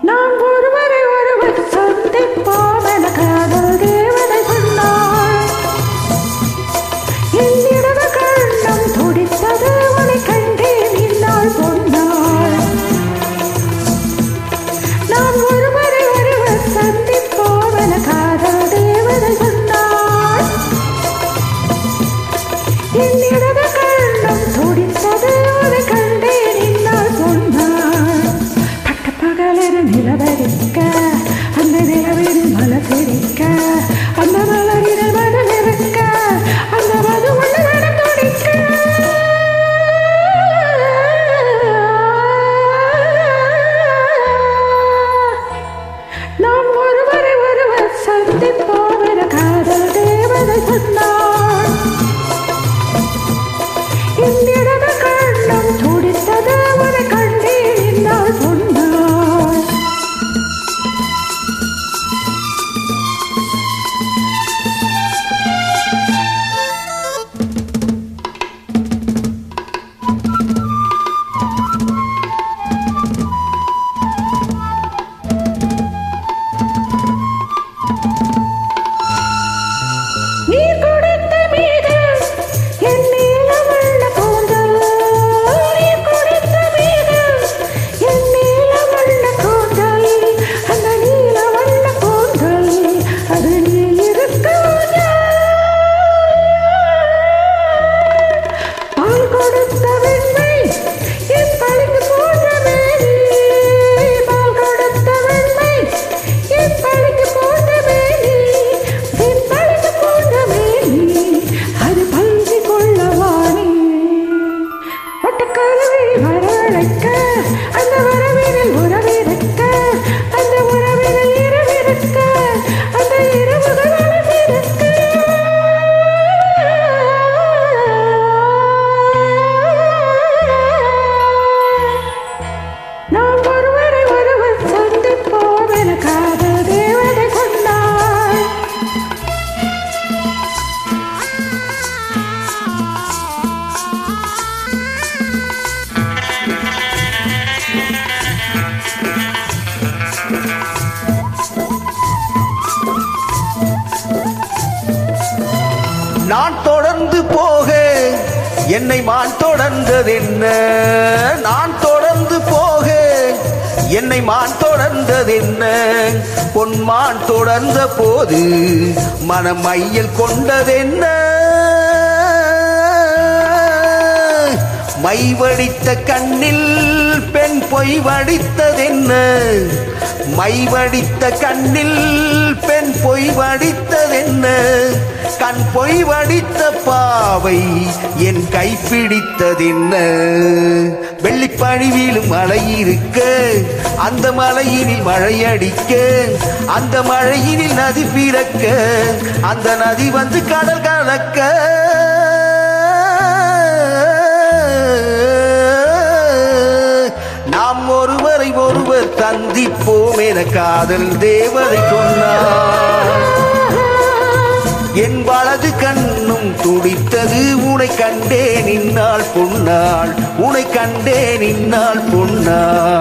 நாம் ஒருவரை ஒருவர் சந்திப்போம் என காதல் தேவதை சொன்னாள். என் இடது கண்ணம் துடித்தது உன்னை கண்டேன் இந்நாள் பொன்னாள். நாம் ஒருவரை ஒருவர் சந்திப்போம் என காதல் தேவதை சொன்னாள். என் இடது கண்ணம் துடித்தது உன்னை கண்டேன் இந்நாள் பொன்னாள். பட்டப்பகலென நிலவரிக்க அந்த நிலவில் மலசிரிக்க அந்த மலரில் மனமிருக்க அந்த மது ஒன்று மனம் துடிக்க நாம் ஒருவரை ஒருவர் சந்திப்போம் என காதல் தேவதை சொன்னாள். என் இடது கண்ணம் துடித்தது உன்னை கண்டேன் இந்நாள் பொன்னாள். நீர் குடித்த மீது என் நீலவண்ண கூந்தல். நீர் குடித்த மீது என் நீலவண்ண கூந்தல். அந்த நீலவண்ண கூந்தல் அது நீ இருக்க பால் கொடுத்த வெண்மை என் பளிங்கு போன்ற மேனி. பால் கொடுத்த வெண்மை என் பளிங்கு போன்ற மேனி. என் பளிங்கு போன்ற மேனி அது பல்கி கொள்ளவானே. ஒட்டக்கருவி வரவழைக்க அந்த வரவினில் உறவிருக்க அந்த உறவினில் இரவிருக்க அந்த இரவுகள் வளர்ந்திருக்க நாம் ஒருவரை ஒருவர் சந்திப்போம் என காதல் தேவதை கொண்டாள். நான் தொடர்ந்து போக என்னை மான் தொடர்ந்ததென்ன? நான் தொடர்ந்து போக என்னை மான் தொடர்ந்ததென்ன? பொன்மான் தொடர்ந்த போது மனம் மையல் கொண்டதென்ன? மை வடித்த கண்ணில் பெண் பொய் வடித்ததென்ன? மை வடித்த கண்ணில் பெண் பொய் வடித்ததென்ன? கண் பொய் வடித்த பாவை என் கைப்பிடித்ததென்ன? வெள்ளிப்பழிவிலும் மழை இருக்க அந்த மலையினில் மழையடிக்க அந்த மழையினில் நதி பிறக்க அந்த நதி வந்து கடல் கலக்க நாம் ஒருவரை ஒருவர் சந்திப்போம் என காதல் தேவதை சொன்னார். என் வலது கண்ணும் துடித்தது உன்னை கண்டேன் இந்நாள் பொன்னாள். உன்னை கண்டேன் இந்நாள் பொன்னாள்.